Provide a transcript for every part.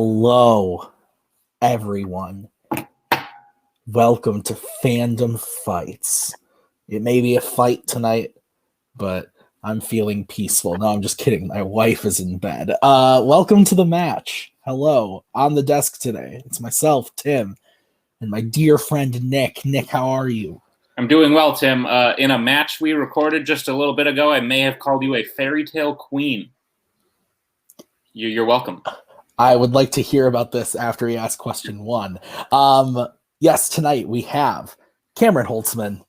Hello, everyone. Welcome to Fandom Fights. It may be a fight tonight, but I'm feeling peaceful. No, I'm just kidding. My wife is in bed. Welcome to the match. Hello. On the desk today, it's myself, Tim, and my dear friend, Nick. Nick, how are you? I'm doing well, Tim. In a match we recorded just a little bit ago, I may have called you a fairy tale queen. You're welcome. I would like to hear about this after he asks question one. Yes, tonight we have Cameron Holzmann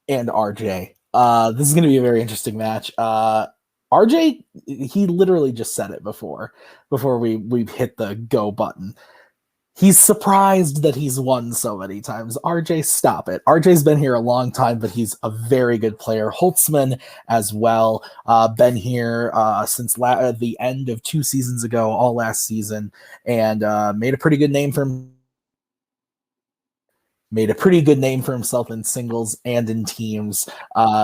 and RJ. This is going to be a very interesting match. RJ, he literally just said it before we hit the go button. He's surprised that he's won so many times. RJ, stop it. RJ's been here a long time, but he's a very good player. Holzmann as well, been here since the end of 2 seasons ago, all last season, and made a pretty good name for himself in singles and in teams.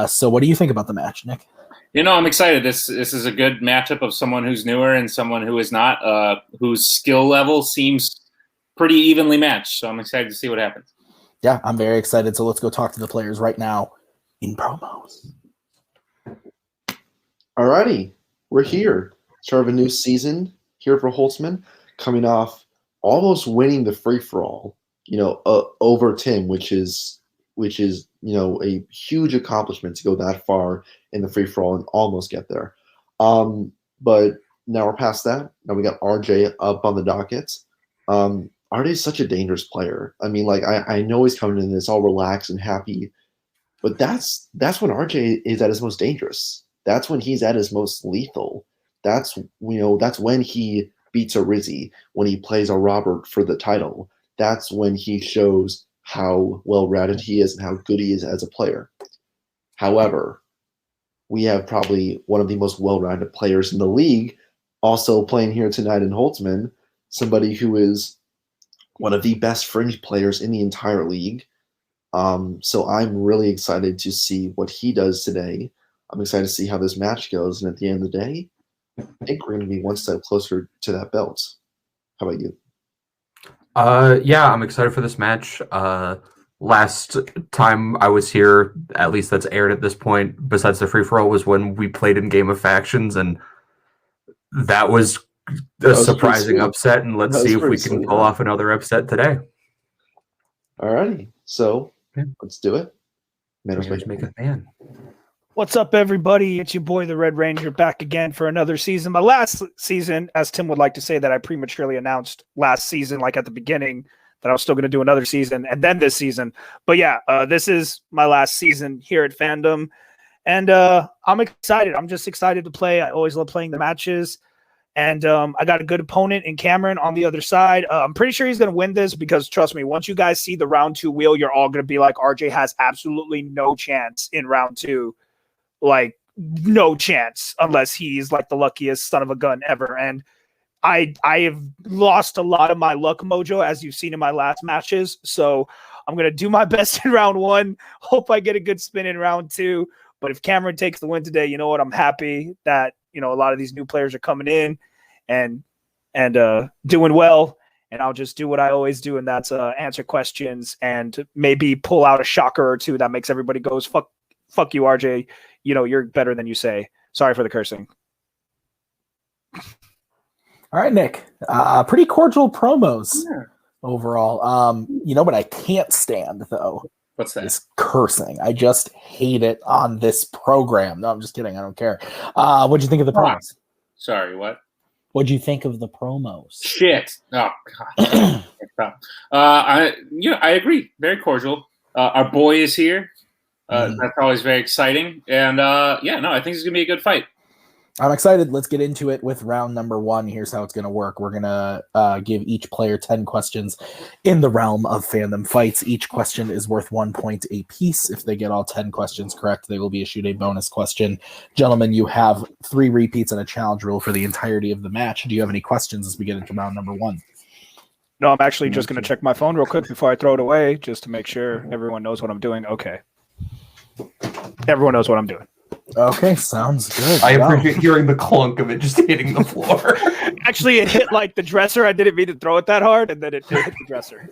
So what do you think about the match, Nick? You know, I'm excited. This is a good matchup of someone who's newer and someone who is not, whose skill level seems pretty evenly matched. So I'm excited to see what happens. Yeah, I'm very excited. So let's go talk to the players right now in promos. Alrighty, we're here. Start of a new season here for Holzmann, coming off almost winning the free-for-all, over Tim, which is a huge accomplishment to go that far in the free-for-all and almost get there. But now we're past that. Now we got RJ up on the docket. RJ is such a dangerous player. I mean, I know he's coming in this all relaxed and happy, but that's when RJ is at his most dangerous. That's when he's at his most lethal. That's when he beats a Rizzy, when he plays a Robert for the title. That's when he shows how well-rounded he is and how good he is as a player. However, we have probably one of the most well-rounded players in the league also playing here tonight in Holzmann, somebody who is one of the best fringe players in the entire league. So I'm really excited to see what he does today. I'm excited to see how this match goes. And at the end of the day, I think we're going to be one step closer to that belt. How about you? Yeah, I'm excited for this match. Last time I was here, at least that's aired at this point, besides the free-for-all, was when we played in Game of Factions, and that was a surprising upset, and let's see if we can pull off another upset today. Alrighty, so let's do it. Manners make a man. What's up, everybody? It's your boy, the Red Ranger, back again for another season. My last season, as Tim would like to say that I prematurely announced last season, like at the beginning, that I was still going to do another season, and then this season. But yeah, this is my last season here at Fandom, and I'm excited. I'm just excited to play. I always love playing the matches. And I got a good opponent in Cameron on the other side. I'm pretty sure he's going to win this because, trust me, once you guys see the round 2 wheel, you're all going to be like, RJ has absolutely no chance in round 2. Like, no chance unless he's like the luckiest son of a gun ever. And I have lost a lot of my luck mojo, as you've seen in my last matches. So I'm going to do my best in round 1. Hope I get a good spin in round 2. But if Cameron takes the win today, you know what? I'm happy that a lot of these new players are coming in and doing well, and I'll just do what I always do, and that's answer questions and maybe pull out a shocker or two that makes everybody goes, fuck you, RJ. You're better than you say. Sorry for the cursing. All right, Nick. Pretty cordial promos overall. What I can't stand, though? What's that? Is cursing. I just hate it on this program. No, I'm just kidding. I don't care. What'd you think of the promos? Sorry, what? What'd you think of the promos? Shit. Oh, God. I agree. Very cordial. Our boy is here. That's always very exciting. And, I think it's going to be a good fight. I'm excited. Let's get into it with round number 1. Here's how it's going to work. We're going to give each player 10 questions in the realm of Fandom Fights. Each question is worth 1 point a piece. If they get all 10 questions correct, they will be issued a bonus question. Gentlemen, you have 3 repeats and a challenge rule for the entirety of the match. Do you have any questions as we get into round number 1? No, I'm actually just going to check my phone real quick before I throw it away, just to make sure everyone knows what I'm doing. Okay. Everyone knows what I'm doing. Okay, sounds good. I Wow. appreciate hearing the clunk of it just hitting the floor. Actually, it hit like the dresser. I didn't mean to throw it that hard, and then it hit the dresser.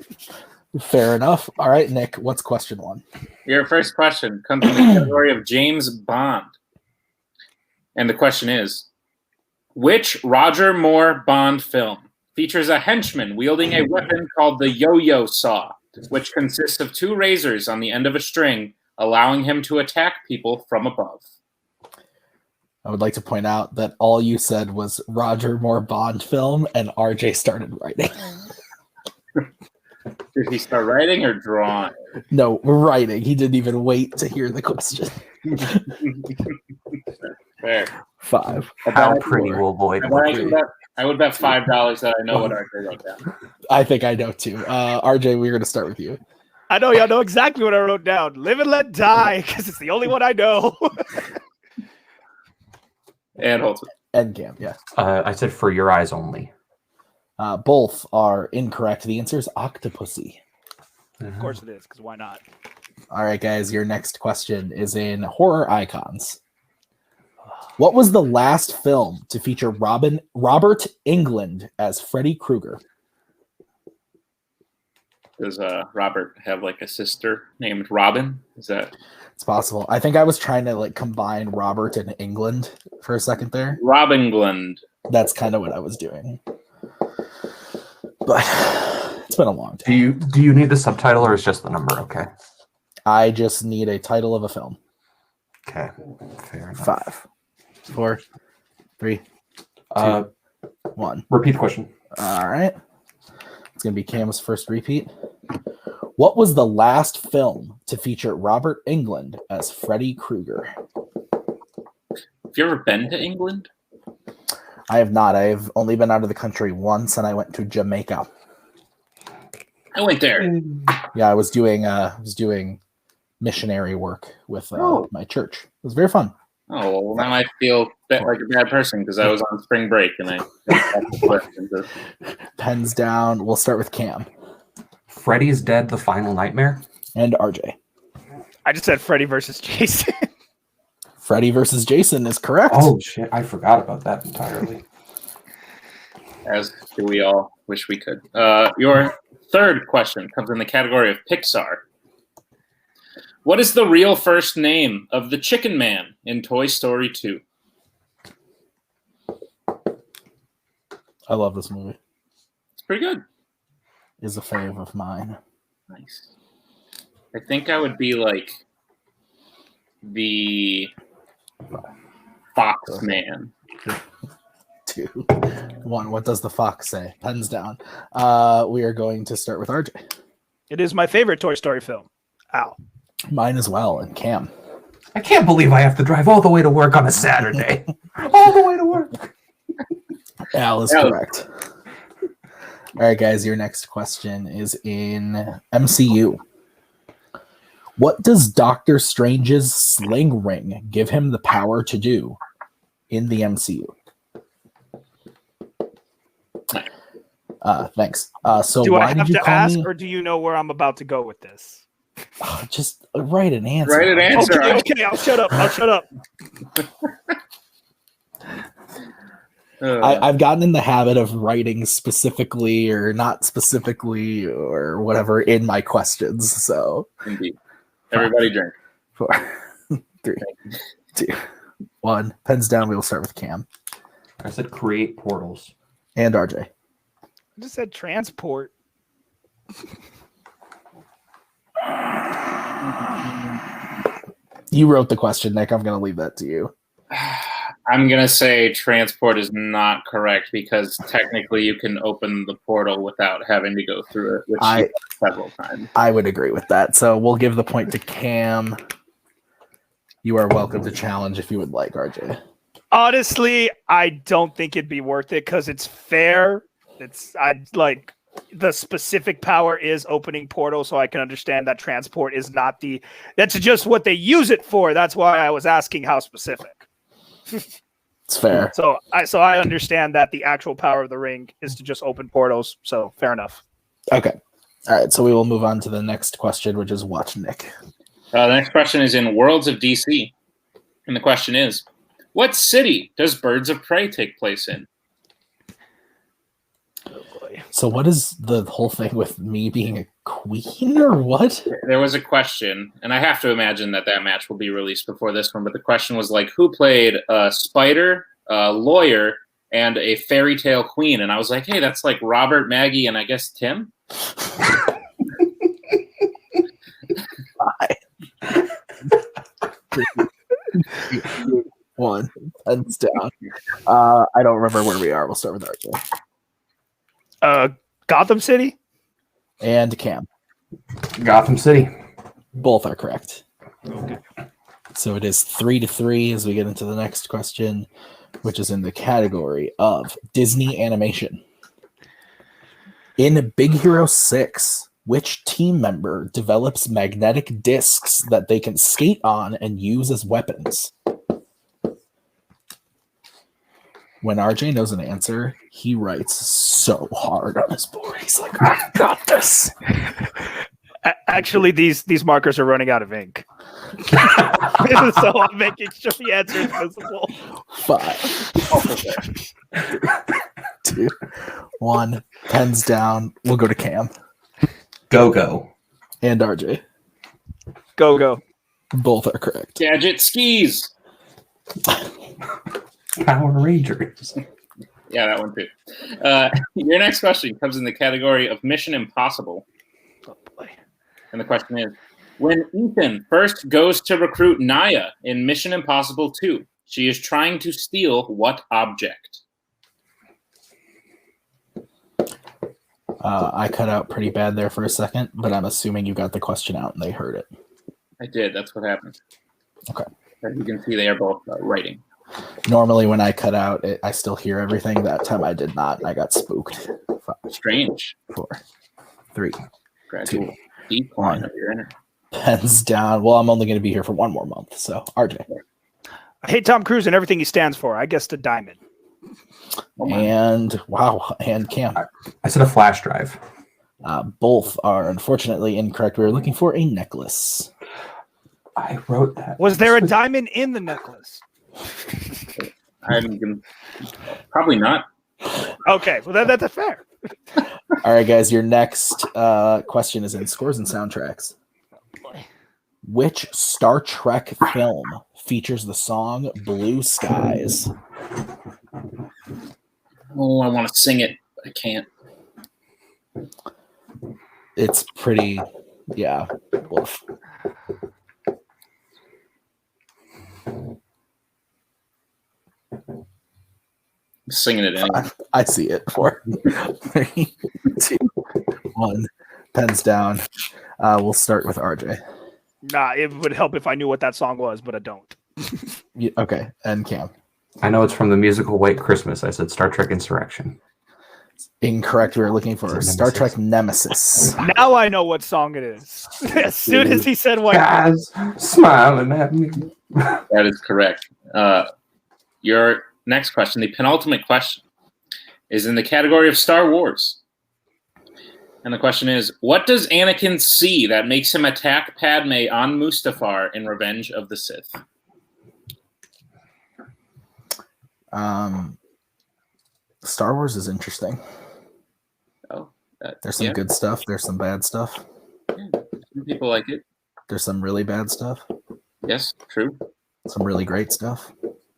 Fair enough. All right, Nick, what's question 1? Your first question comes from the category of James Bond. And the question is, which Roger Moore Bond film features a henchman wielding a weapon called the yo-yo saw, which consists of 2 razors on the end of a string, allowing him to attack people from above? I would like to point out that all you said was Roger Moore Bond film, and RJ started writing. Did he start writing or drawing? No, writing. He didn't even wait to hear the question. Fair. 5. How pretty will Lloyd look? I would bet $5 that I know what RJ wrote down. I think I know too. RJ, we're going to start with you. I know y'all know exactly what I wrote down. Live and let die, because it's the only one I know. And Holtzman. Endgame, yeah. I said for your eyes only. Both are incorrect. The answer is Octopussy. Of course it is, because why not? All right, guys, your next question is in horror icons. What was the last film to feature Robert Englund as Freddy Krueger? Does Robert have like a sister named Robin? Is that It's possible. I think I was trying to combine Robert and England for a second there. Robin Glund? That's kind of what I was doing. But it's been a long time. Do you need the subtitle or is just the number okay? I just need a title of a film. Okay, fair enough. 5, 4, 3, 2, 1. Repeat the question. All right. It's going to be Cam's first repeat. What was the last film to feature Robert Englund as Freddy Krueger? Have you ever been to England? I have not. I've only been out of the country once, and I went to Jamaica. I went there. Yeah, I was doing missionary work with my church. It was very fun. Oh, well, now I feel like a bad person because I was on spring break and I got the questions. Pens down. We'll start with Cam Freddy's Dead, The Final Nightmare? and RJ. I just said Freddy versus Jason. Freddy versus Jason is correct. Oh, shit. I forgot about that entirely. As do we all wish we could. Your third question comes in the category of Pixar. What is the real first name of the Chicken Man in Toy Story 2? I love this movie. It's pretty good. Is a fave of mine. Nice. I think I would be like the Fox Man. 2, 1. What does the fox say? Pens down. We are going to start with RJ. It is my favorite Toy Story film. Ow. Mine as well, and Cam. I can't believe I have to drive all the way to work on a Saturday. All the way to work. Al is correct. All right, guys, your next question is in MCU. What does Doctor Strange's sling ring give him the power to do in the MCU? Thanks. So Do why I did have you to call ask, me? or do you know where I'm about to go with this? Just write an answer. Write an answer. Okay, I'll shut up. I've gotten in the habit of writing specifically or not specifically or whatever in my questions. So Indeed. Everybody drink. 4, 3, 2, 1. Pens down. We will start with Cam I said create portals. and RJ. I just said transport. You wrote the question, Nick. I'm going to leave that to you. I'm going to say transport is not correct because technically you can open the portal without having to go through it, which you have several times. I would agree with that. So we'll give the point to Cam. You are welcome to challenge if you would like, RJ. Honestly, I don't think it'd be worth it because it's fair. The specific power is opening portals, so I can understand that transport is not that's just what they use it for. That's why I was asking how specific. It's fair. So I understand that the actual power of the ring is to just open portals. So fair enough. Okay. All right. So we will move on to the next question, which is watch Nick. The next question is in Worlds of DC. And the question is, what city does Birds of Prey take place in? Oh boy. So what is the whole thing with me being a queen or what? There was a question, and I have to imagine that match will be released before this one, but the question was like, who played a spider, a lawyer, and a fairy tale queen? And I was like, hey, that's like Robert, Maggie, and I guess Tim? One, heads down. I don't remember where we are. We'll start with RJ. Gotham City? And Cam. Gotham City. Both are correct. Okay. So it is 3-3 as we get into the next question, which is in the category of Disney animation. In Big Hero 6, which team member develops magnetic discs that they can skate on and use as weapons? When RJ knows an answer, he writes so hard on his board. He's like, I got this. Actually, these markers are running out of ink. So I'm making sure the answer is visible. 5, 2, 1. Pens down. We'll go to Cam. Go. And RJ. Go. Both are correct. Gadget skis. Power Rangers. Yeah, that one too. Your next question comes in the category of Mission Impossible. Oh boy. And the question is, when Ethan first goes to recruit Naya in Mission Impossible 2, she is trying to steal what object? I cut out pretty bad there for a second, but I'm assuming you got the question out and they heard it. I did. That's what happened. Okay. As you can see, they are both writing. Normally when I cut out, I still hear everything. That time I did not. I got spooked. 5, Strange. 4, 3, Gradual 2, decline 1. of your energy. Pens down. Well, I'm only going to be here for one more month. So, RJ. I hate Tom Cruise and everything he stands for. I guess the diamond. Oh my. And wow. And Cam. I said a flash drive. Both are unfortunately incorrect. We were looking for a necklace. I wrote that. Was there a diamond in the necklace? Probably not. Okay, well that's fair. All right, guys. Your next question is in scores and soundtracks. Which Star Trek film features the song Blue Skies? Oh, I want to sing it. I can't. It's pretty, yeah. Woof. I'm singing it anyway. I see it. 4, 3, 2, 1. Pens down. We'll start with RJ. Nah, it would help if I knew what that song was, but I don't. Okay, and Cam. I know it's from the musical White Christmas. I said Star Trek Insurrection. Incorrect. We were looking for Star Trek Nemesis. Now I know what song it is. As soon as he said white, Guys smiling at me. That is correct. Your next question, the penultimate question, is in the category of Star Wars. And the question is, what does Anakin see that makes him attack Padme on Mustafar in Revenge of the Sith? Star Wars is interesting. Oh, There's some good stuff. There's some bad stuff. Some people like it. There's some really bad stuff. Yes, true. Some really great stuff.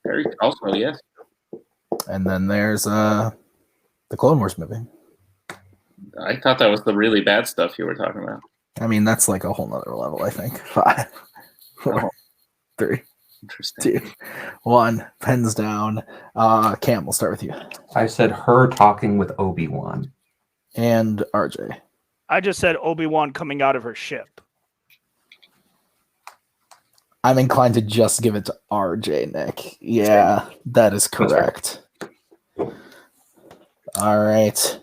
Very also, yes. And then there's the Clone Wars movie. I thought that was the really bad stuff you were talking about. I mean, that's like a whole nother level, I think. 5, 4, 3, Interesting. 2, 1. Pens down. Cam, we'll start with you. I said her talking with Obi-Wan. And RJ. I just said Obi-Wan coming out of her ship. I'm inclined to just give it to RJ, Nick. Yeah, that is correct. All right.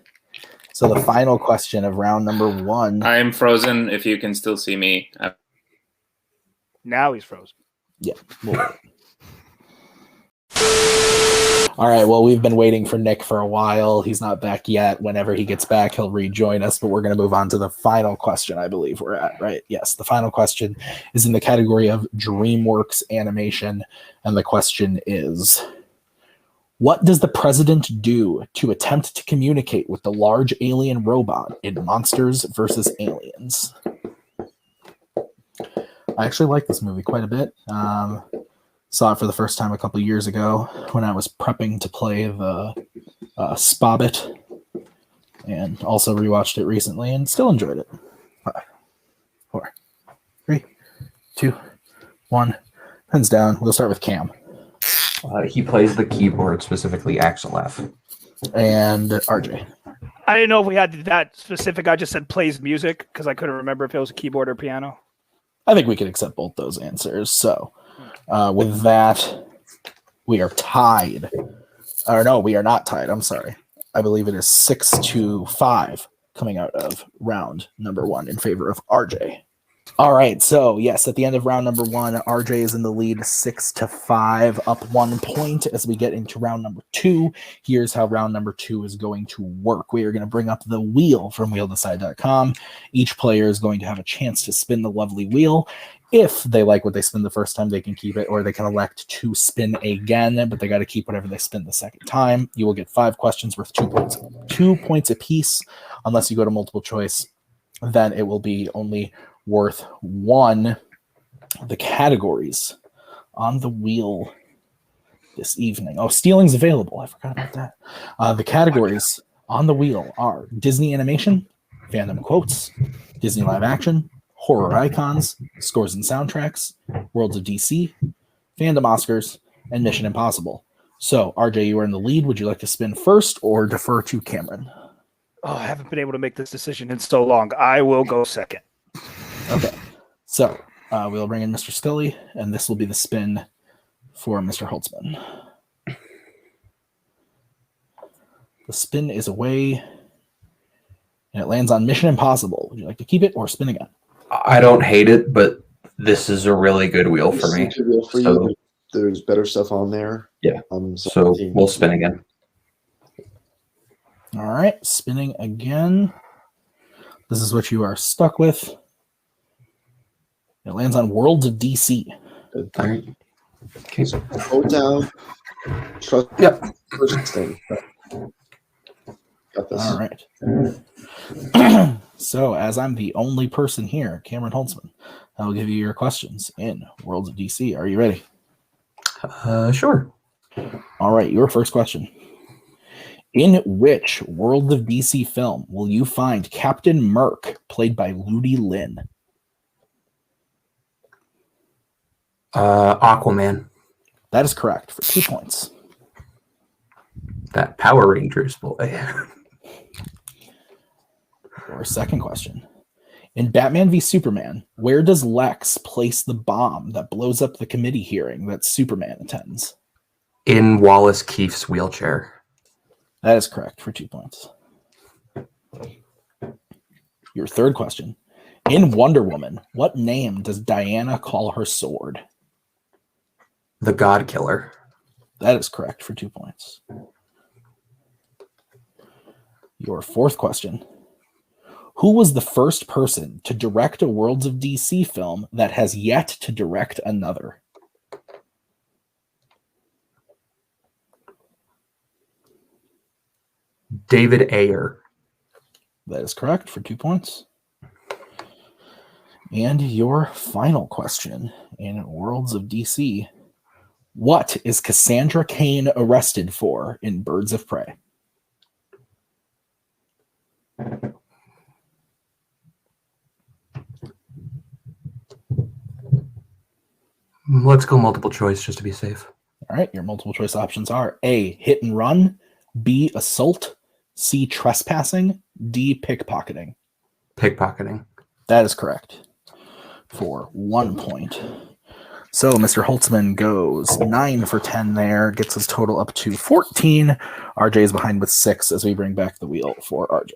So the final question of round number 1. I am frozen if you can still see me. Now he's frozen. Yeah. We'll All right. Well, we've been waiting for Nick for a while. He's not back yet. Whenever he gets back, he'll rejoin us. But we're going to move on to the final question, I believe we're at, right? Yes. The final question is in the category of DreamWorks animation. And the question is, what does the president do to attempt to communicate with the large alien robot in Monsters vs. Aliens? I actually like this movie quite a bit. Saw it for the first time a couple years ago when I was prepping to play the Spobbit, and also rewatched it recently and still enjoyed it. 5, 4, 3, 2, 1. Pens down. We'll start with Cam. He plays the keyboard, specifically Axel F. And RJ. I didn't know if we had that specific. I just said plays music because I couldn't remember if it was a keyboard or piano. I think we could accept both those answers. So with that, we are tied. Or no, we are not tied. I'm sorry. I believe it is 6-5 coming out of round number 1 in favor of RJ. All right. So yes, at the end of round number 1, RJ is in the lead 6-5, up 1 point as we get into round number 2. Here's how round number 2 is going to work. We are going to bring up the wheel from wheeldecide.com. Each player is going to have a chance to spin the lovely wheel. If they like what they spin the first time, they can keep it, or they can elect to spin again, but they got to keep whatever they spin the second time. You will get 5 questions worth 2 points. 2 points apiece, unless you go to multiple choice. Then it will be only worth 1. The categories on the wheel this evening. Oh, stealing's available. I forgot about that. The categories on the wheel are Disney animation, fandom quotes, Disney live action, horror icons, scores and soundtracks, Worlds of DC, fandom Oscars, and Mission Impossible. So, RJ, you are in the lead. Would you like to spin first or defer to Cameron? Oh, I haven't been able to make this decision in so long. I will go second. Okay. So, we'll bring in Mr. Scully, and this will be the spin for Mr. Holzmann. The spin is away, and it lands on Mission Impossible. Would you like to keep it or spin again? I don't hate it, but this is a really good wheel for me. It's a good wheel for So- you. There's better stuff on there. Yeah. So So we'll spin again. All right, spinning again. This is what you are stuck with. It lands on Worlds of DC. Good. All right. Okay. Hold down. Trust. Yep. First thing. Got this. All right. So, as I'm the only person here, Cameron Holzmann, I will give you your questions in Worlds of DC. Are you ready? Sure. All right, your first question. In which World of DC film will you find Captain Merc, played by Ludi Lin? Aquaman. That is correct for 2 points. That Power Rangers boy. Your second question. In Batman v Superman, where does Lex place the bomb that blows up the committee hearing that Superman attends? In Wallace Keefe's wheelchair. That is correct for 2 points. Your third question. In Wonder Woman, what name does Diana call her sword? The God Killer. That is correct for 2 points. Your fourth question. Who was the first person to direct a Worlds of DC film that has yet to direct another? David Ayer. That is correct for 2 points. And your final question in Worlds of DC. What is Cassandra Cain arrested for in Birds of Prey? Let's go multiple choice just to be safe. All right, your multiple choice options are A, hit and run, B, assault, C, trespassing, D, pickpocketing. Pickpocketing. That is correct for 1 point. So Mr. Holtzmann goes 9 for 10 there, gets his total up to 14. RJ is behind with 6 as we bring back the wheel for RJ.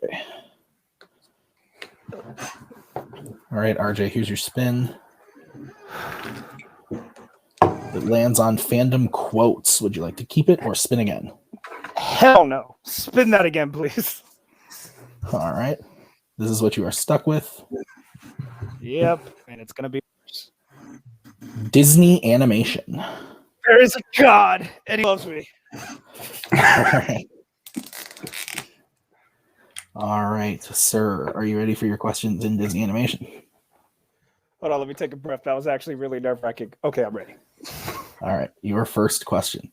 All right, RJ, here's your spin. It lands on Fandom quotes. Would you like to keep it or spin again? Hell no. Spin that again, please. All right. This is what you are stuck with. Yep. And it's going to be Disney animation. there is a God, and he loves me. All right. All right, sir. Are you ready for your questions in Disney animation? Hold on, let me take a breath. That was actually really nerve-wracking. Okay, I'm ready. All right. Your first question.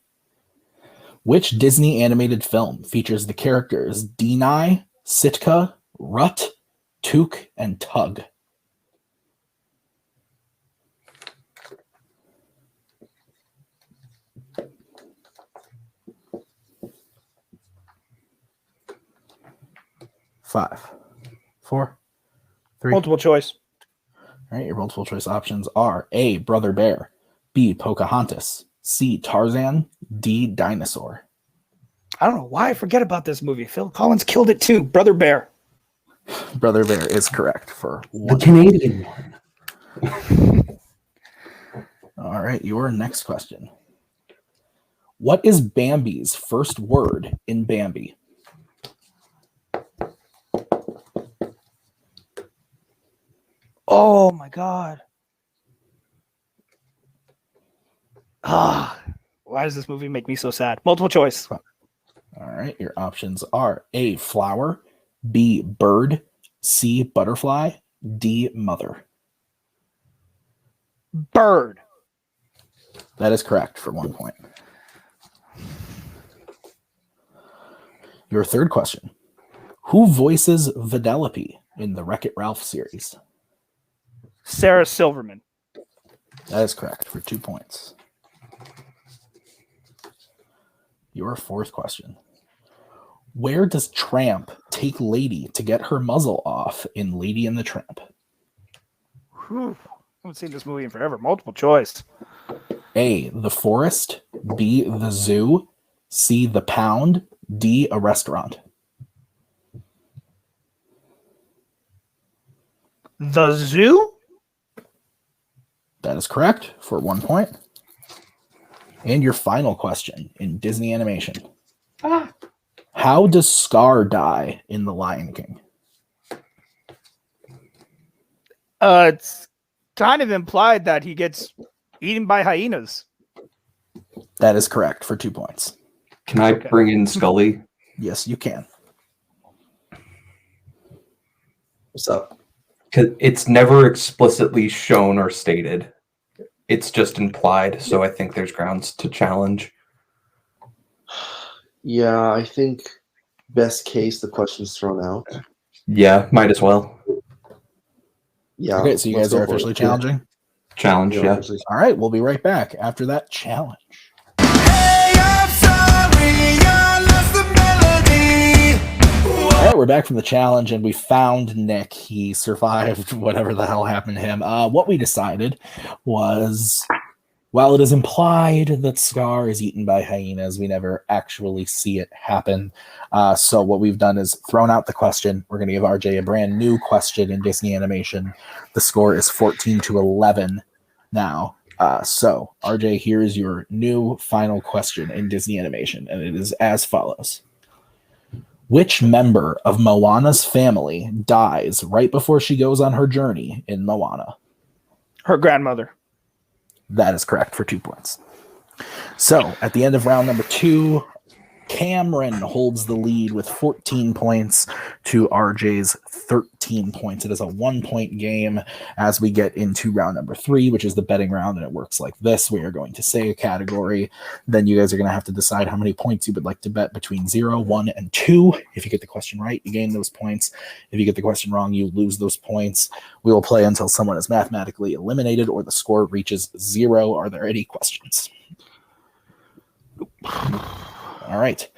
Which Disney animated film features the characters Denai, Sitka, Rut, Took, and Tug? Five, 4, 3. Multiple choice. All right, your multiple choice options are A, Brother Bear, B, Pocahontas, C, Tarzan, D, Dinosaur. I don't know why I forget about this movie. Phil Collins killed it too. Brother Bear. Brother Bear is correct for The one. Canadian one. All right, your next question. What is Bambi's first word in Bambi? Oh my God. Why does this movie make me so sad? Multiple choice. All right, your options are A, flower, B, bird, C, butterfly, D, mother. Bird. That is correct for 1 point. Your third question. Who voices Vanellope in the Wreck-It Ralph series? Sarah Silverman. That is correct for 2 points. Your fourth question. Where does Tramp take Lady to get her muzzle off in Lady and the Tramp? Whew. I haven't seen this movie in forever. Multiple choice. A, the forest, B, the zoo, C, the pound, D, a restaurant. The zoo? That is correct for 1 point. And your final question in Disney animation. How does Scar die in The Lion King? It's kind of implied that he gets eaten by hyenas. That is correct for 2 points. Can I bring in Scully? Yes, you can. What's up? 'Cause it's never explicitly shown or stated. It's just implied, so I think there's grounds to challenge. Yeah, I think best case the question's thrown out. Yeah, might as well. Yeah. Okay, so you let's guys are go for it. officially challenging? Challenge, Yeah, yeah. officially. All right, we'll be right back after that challenge. All right, we're back from the challenge, and we found Nick. He survived whatever the hell happened to him. What we decided was, while it is implied that Scar is eaten by hyenas, we never actually see it happen. So what we've done is thrown out the question. We're going to give RJ a brand new question in Disney animation. The score is 14-11 now. So RJ, here is your new final question in Disney animation, and it is as follows. Which member of Moana's family dies right before she goes on her journey in Moana? Her grandmother. That is correct for 2 points. So at the end of round number 2, Cameron holds the lead with 14 points to RJ's 13 points. It is a 1-point game as we get into round number 3, which is the betting round, and it works like this. We are going to say a category. Then you guys are going to have to decide how many points you would like to bet between 0, 1, and 2. If you get the question right, you gain those points. If you get the question wrong, you lose those points. We will play until someone is mathematically eliminated or the score reaches 0. Are there any questions? All right.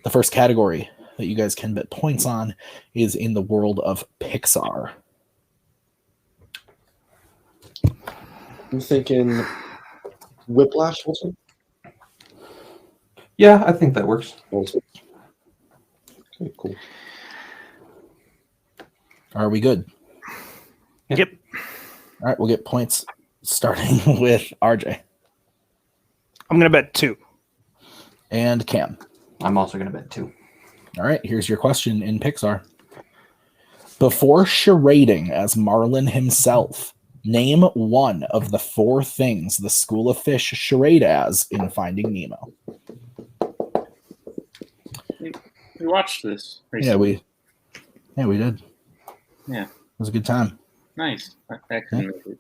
The first category that you guys can bet points on is in the world of Pixar. I'm thinking Whiplash, Wilson? Yeah, I think that works. Okay, cool. Are we good? Yep. All right, we'll get points starting with RJ. I'm going to bet 2. And Cam. I'm also going to bet 2. All right, here's your question in Pixar. Before charading as Marlin himself, name one of the 4 things the School of Fish charade as in Finding Nemo. We watched this recently. Yeah, we did. Yeah. It was a good time. Nice. I couldn't make it.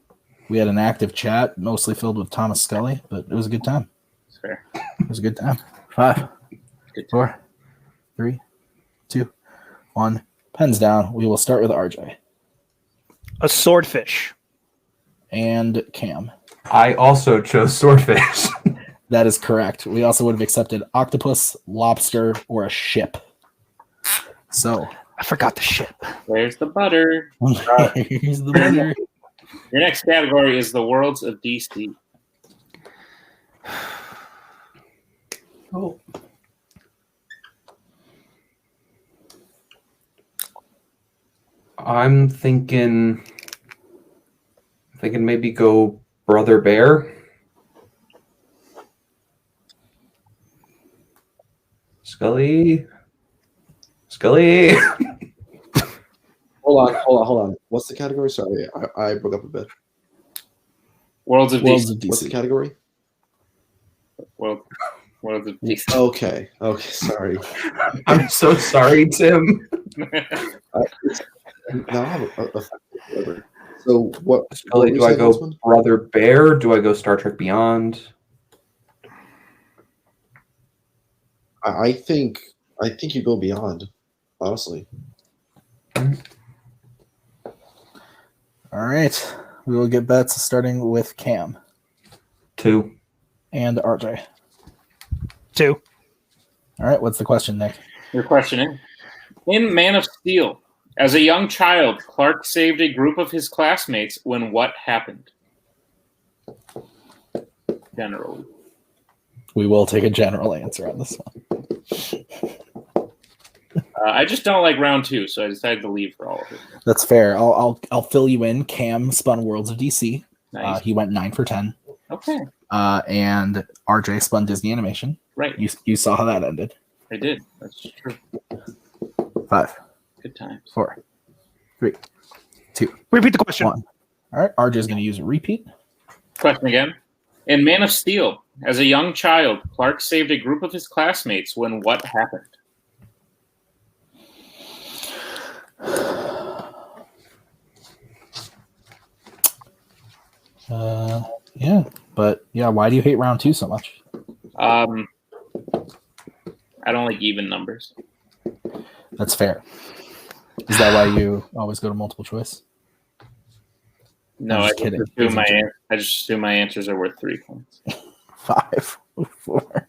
We had an active chat, mostly filled with Thomas Scully, but it was a good time. It's fair. It was a good time. 5, Good 4, 3, 2, 1. Pens down. We will start with RJ. A swordfish. And Cam. I also chose swordfish. That is correct. We also would have accepted octopus, lobster, or a ship. So, I forgot the ship. There's the butter. here's the winner. Your next category is the worlds of DC. Oh. I'm thinking maybe go Brother Bear. Scully. Hold on. What's the category? Sorry, I broke up a bit. Worlds of Worlds DC. of What's the DC. category? Worlds of DC. Okay, sorry. I'm so sorry, Tim. Now I have a so what? Scully, what do were I you saying, go Holzmann? Brother Bear? Do I go Star Trek Beyond? I think you go beyond, honestly. All right. We will get bets starting with Cam 2. and RJ. 2. All right. What's the question, Nick? Your question is, in Man of Steel, as a young child, Clark saved a group of his classmates when what happened? Generally. We will take a general answer on this one. I just don't like round 2, so I decided to leave for all of it. That's fair. I'll fill you in. Cam spun Worlds of DC. Nice. He went 9 for 10. Okay. And RJ spun Disney Animation. Right. You saw how that ended. I did. That's true. 5, Good times. 4, 3, 2, Repeat the question. 1. All right. RJ is going to use a repeat. Question again. In Man of Steel, as a young child, Clark saved a group of his classmates when what happened? Why do you hate round 2 so much? I don't like even numbers. That's fair. Is that why you always go to multiple choice? No, I'm I just just kidding. assume my answers are worth 3 points. 5, 4,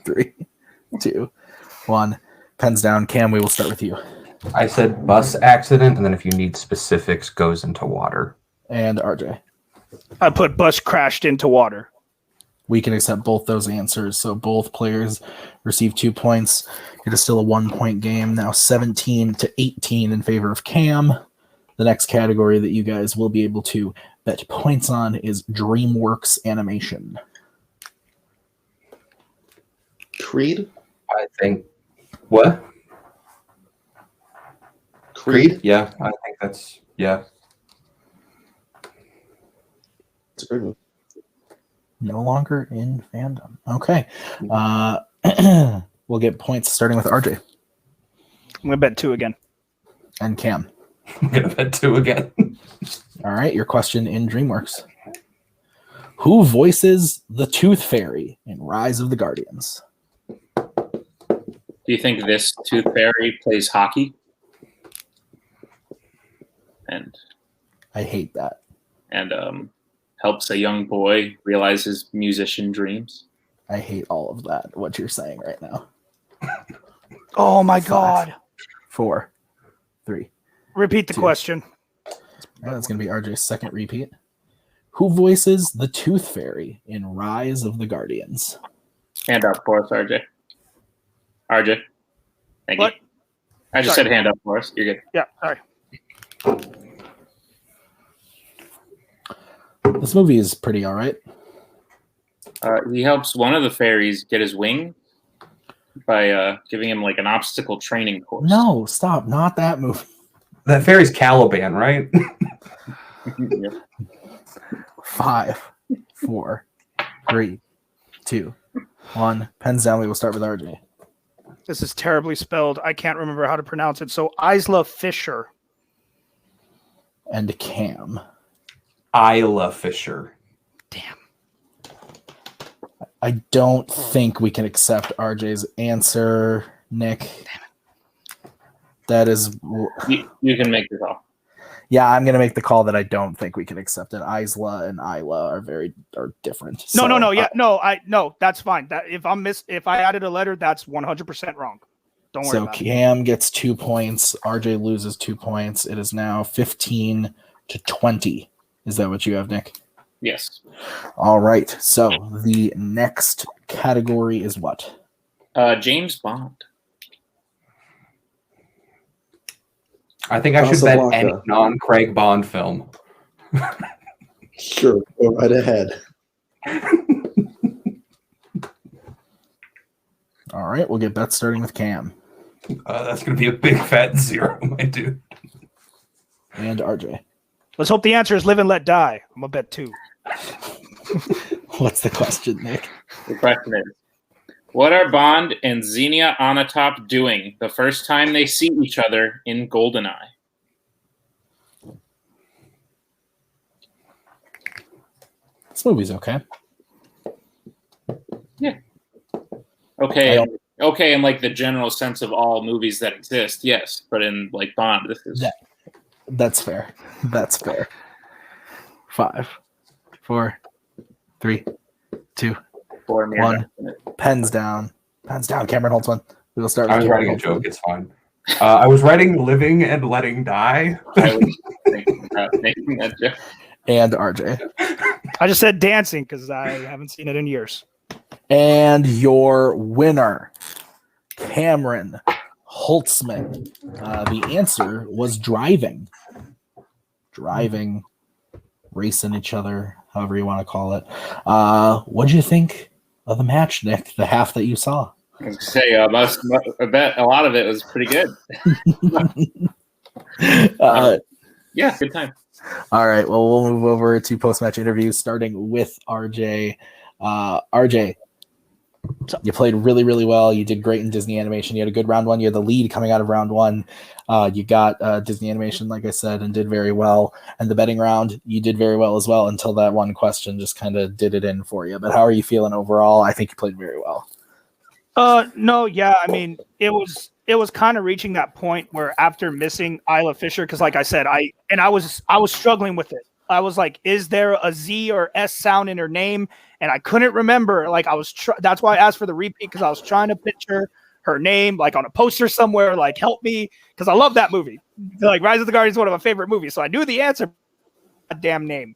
3, 2, 1. Pens down. Cam, we will start with you. I said bus accident, and then if you need specifics, goes into water. And RJ. I put bus crashed into water. We can accept both those answers. So both players receive 2 points. It is still a 1-point game. Now 17-18 in favor of Cam. The next category that you guys will be able to bet points on is DreamWorks Animation. Creed? I think. What? Creed? Yeah, I think that's. Yeah. It's a great movie. No longer in fandom. Okay. We'll get points starting with RJ I'm going to bet 2 again. and Cam. I'm going to bet 2 again. All right. Your question in DreamWorks. Who voices the Tooth Fairy in Rise of the Guardians? Do you think this Tooth Fairy plays hockey? And I hate that. helps a young boy realize his musician dreams? I hate all of that, what you're saying right now. Oh, my 5, God. 4, 3. Repeat the 2. question. That's going to be RJ's second repeat. Who voices the Tooth Fairy in Rise of the Guardians? Hand up for us, RJ. RJ. Thank What? you. I just Sorry. said hand up for us. You're good. Yeah, sorry. This movie is pretty all right. He helps one of the fairies get his wing by giving him like an obstacle training course. No, stop. Not that movie. That fairy's Caliban, right? Yep. 5, 4, 3, 2, 1. Pens down. We will start with RJ. This is terribly spelled. I can't remember how to pronounce it. So Isla Fisher. And Cam. Isla Fisher. Damn. I don't think we can accept RJ's answer, Nick. Damn it. That is... You can make the call. Yeah, I'm going to make the call that I don't think we can accept it. Isla and Isla are different. No, that's fine. That if I added a letter, that's 100% wrong. Don't worry So about it. Cam gets 2 points. RJ loses 2 points. It is now 15-20. Is that what you have, Nick? Yes. All right. So the next category is what? James Bond. I think I should bet Casablanca. any non-Craig Bond film. Sure, go right ahead. All right. We'll get bets starting with Cam That's going to be a big fat 0, my dude. and RJ. Let's hope the answer is live and let die. I'm going to bet 2. What's the question, Nick? The question is, what are Bond and Xenia Onatop doing the first time they see each other in GoldenEye? This movie's okay. Yeah. Okay, in like the general sense of all movies that exist, yes. But in like Bond, this is... That's fair. That's fair. 5, 4, 3, 2, for me. 1. Pens down. Pens down. Cameron Holtzman. We will start with I was Cameron writing a Holtzman. joke. It's fine. I was writing living and letting die. I was thinking about making that joke. And RJ. I just said dancing because I haven't seen it in years. And your winner, Cameron Holtzman. The answer was driving. Driving, racing each other, however you want to call it. What did you think of the match, Nick? The half that you saw? I was going to say, I bet a lot of it was pretty good. Yeah, good time. All right. Well, we'll move over to post-match interviews, starting with RJ. RJ, you played really, really well. You did great in Disney Animation. You had a good round one. You had the lead coming out of round one. You got Disney Animation, like I said, and did very well. And the betting round, you did very well as well until that one question just kind of did it in for you. But how are you feeling overall? I think you played very well. No, yeah. I mean, it was kind of reaching that point where after missing Isla Fisher, because like I said, I was struggling with it. I was like, is there a Z or S sound in her name? And I couldn't remember. Like that's why I asked for the repeat, because I was trying to picture her name like on a poster somewhere. Like, help me, because I love that movie. Like, Rise of the Guardians is one of my favorite movies, so I knew the answer. A damn name.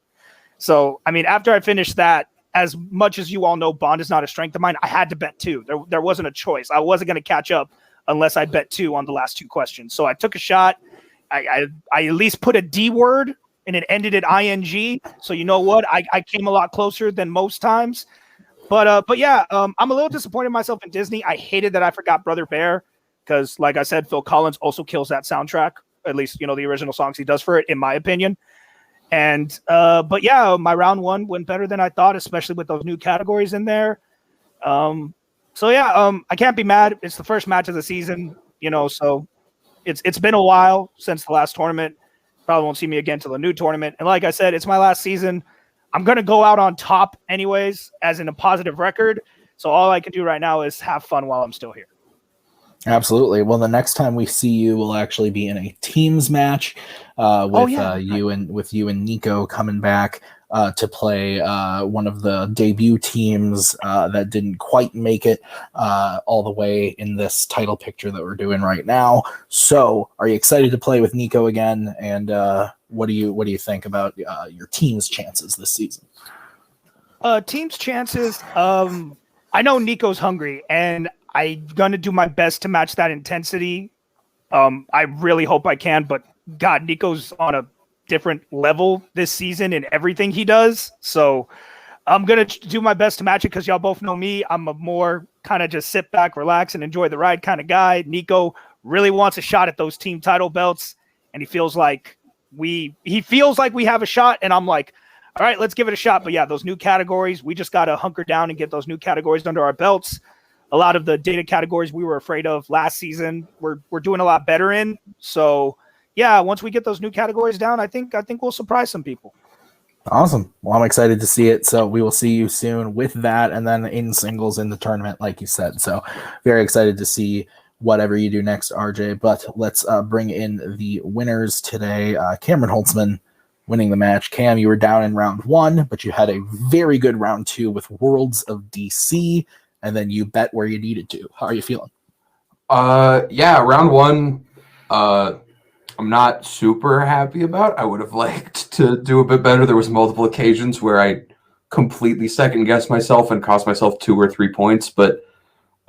So I mean, after I finished that, as much as you all know, Bond is not a strength of mine. I had to bet 2. There wasn't a choice. I wasn't going to catch up unless I bet 2 on the last 2 questions. So I took a shot. I at least put a D word and it ended at ING. So you know what? I came a lot closer than most times. But yeah, I'm a little disappointed in myself in Disney. I hated that I forgot Brother Bear because, like I said, Phil Collins also kills that soundtrack. At least, you know, the original songs he does for it, in my opinion. And but yeah, my round one went better than I thought, especially with those new categories in there. So yeah, I can't be mad. It's the first match of the season, you know, so it's been a while since the last tournament. Probably won't see me again till the new tournament. And like I said, it's my last season. I'm gonna go out on top anyways, as in a positive record. So all I can do right now is have fun while I'm still here. Absolutely. Well, the next time we see you will actually be in a teams match with you and Nico coming back to play one of the debut teams that didn't quite make it all the way in this title picture that we're doing right now. So, are you excited to play with Nico again? And what do you think about your team's chances this season? Team's chances. I know Nico's hungry, and I'm going to do my best to match that intensity. I really hope I can, but God, Nico's on a different level this season in everything he does. So I'm going to do my best to match it because y'all both know me. I'm a more kind of just sit back, relax, and enjoy the ride kind of guy. Nico really wants a shot at those team title belts, and he feels like we have a shot, and I'm like, all right, let's give it a shot. But yeah, those new categories, we just got to hunker down and get those new categories under our belts. A lot of the data categories we were afraid of last season, we're doing a lot better in. So yeah, once we get those new categories down, I think we'll surprise some people. Awesome. Well, I'm excited to see it. So we will see you soon with that, and then in singles in the tournament, like you said. So very excited to see whatever you do next, RJ. But let's bring in the winners today. Cameron Holzmann winning the match. Cam, you were down in round 1, but you had a very good round 2 with Worlds of DC, and then you bet where you needed to. How are you feeling? Yeah, round 1. I'm not super happy about. I would have liked to do a bit better. There was multiple occasions where I completely second-guessed myself and cost myself 2 or 3 points. But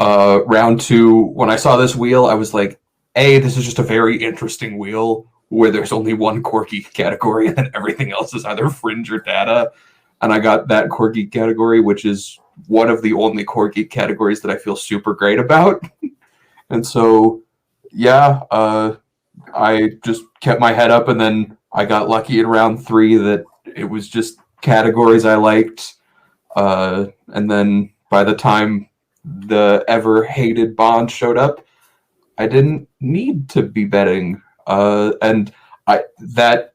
round 2, when I saw this wheel, I was like, this is just a very interesting wheel where there's only one core geek category and then everything else is either fringe or data. And I got that core geek category, which is one of the only core geek categories that I feel super great about. And so, yeah, I just kept my head up, and then I got lucky in round 3 that it was just categories I liked. And then by the time the ever-hated Bond showed up, I didn't need to be betting. And that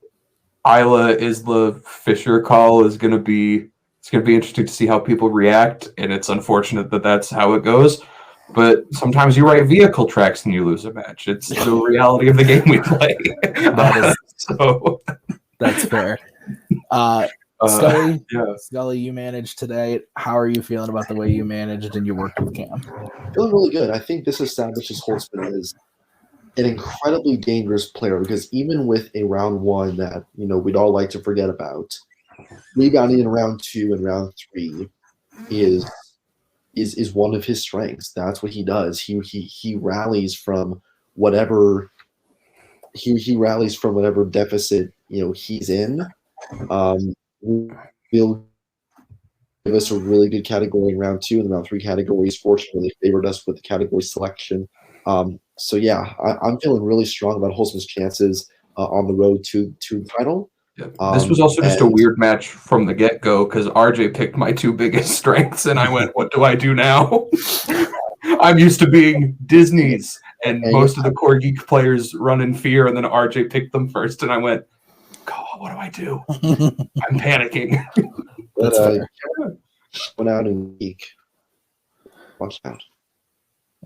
Isla Isla Fisher call is going to be interesting to see how people react, and it's unfortunate that that's how it goes. But sometimes you write vehicle tracks and you lose a match. It's the reality of the game we play. That's fair. Scully, you managed today. How are you feeling about the way you managed and you worked with Cam? Feeling really good. I think this establishes Holzmann as an incredibly dangerous player, because even with a round 1 that we'd all like to forget about, rebounding in round 2 and round 3 is one of his strengths. That's what he does. He rallies from whatever whatever deficit he's in. Will give us a really good category in round 2, and the round 3 categories fortunately favored us with the category selection. So yeah, I'm feeling really strong about Holzmann's chances on the road to the title. Yeah. This was also just a weird match from the get-go because RJ picked my 2 biggest strengths, and I went, what do I do now? I'm used to being Disney's, and most of the core geek players run in fear, and then RJ picked them first, and I went, God, what do I do? I'm panicking. That's fair. Went out in geek. Watch out.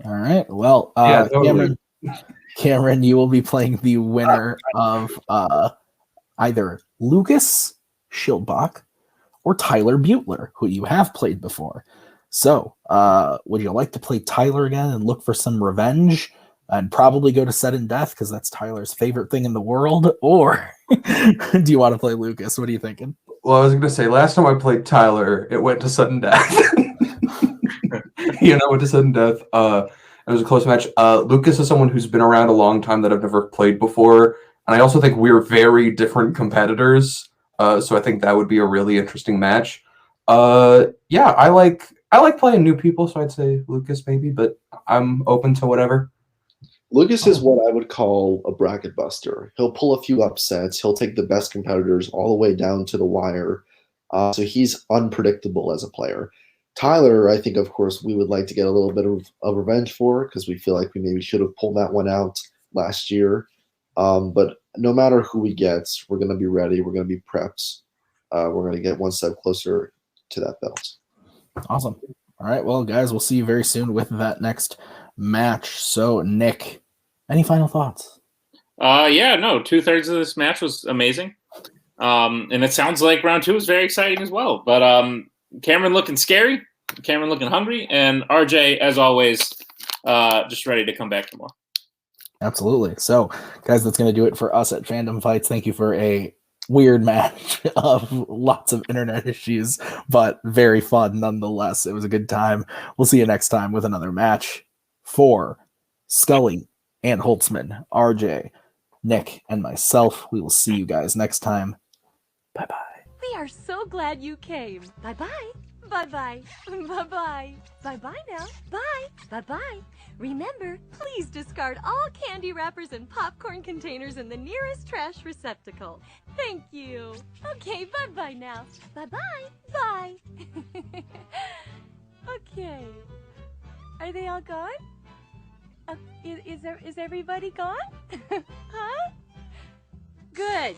All right. Well, totally. Cameron, you will be playing the winner of either Lucas Schildbach or Tyler Butler, who you have played before. So, would you like to play Tyler again and look for some revenge and probably go to sudden death because that's Tyler's favorite thing in the world? Or do you want to play Lucas? What are you thinking? Well, I was going to say, last time I played Tyler, it went to sudden death. Went to sudden death. It was a close match. Lucas is someone who's been around a long time that I've never played before. And I also think we're very different competitors. So I think that would be a really interesting match. Yeah, I like playing new people, so I'd say Lucas maybe, but I'm open to whatever. Lucas is what I would call a bracket buster. He'll pull a few upsets. He'll take the best competitors all the way down to the wire. So he's unpredictable as a player. Tyler, I think, of course, we would like to get a little bit of revenge for because we feel like we maybe should have pulled that one out last year. But no matter who we get, we're going to be ready. We're going to be prepped. We're going to get one step closer to that belt. Awesome. All right. Well, guys, we'll see you very soon with that next match. So, Nick, any final thoughts? Yeah, no, 2/3 of this match was amazing. And it sounds like round 2 was very exciting as well. But Cameron looking scary, Cameron looking hungry, and RJ, as always, just ready to come back for more. Absolutely. So, guys, that's going to do it for us at Fandom Fights. Thank you for a weird match of lots of internet issues, but very fun nonetheless. It was a good time. We'll see you next time with another match for Scully and Holzmann, RJ, Nick, and myself. We will see you guys next time. Bye-bye. We are so glad you came. Bye-bye. Bye-bye. Bye-bye. Bye-bye now. Bye. Bye-bye. Remember, please discard all candy wrappers and popcorn containers in the nearest trash receptacle. Thank you. Okay, bye-bye now. Bye-bye. Bye. Okay. Are they all gone? Is everybody gone? Huh? Good.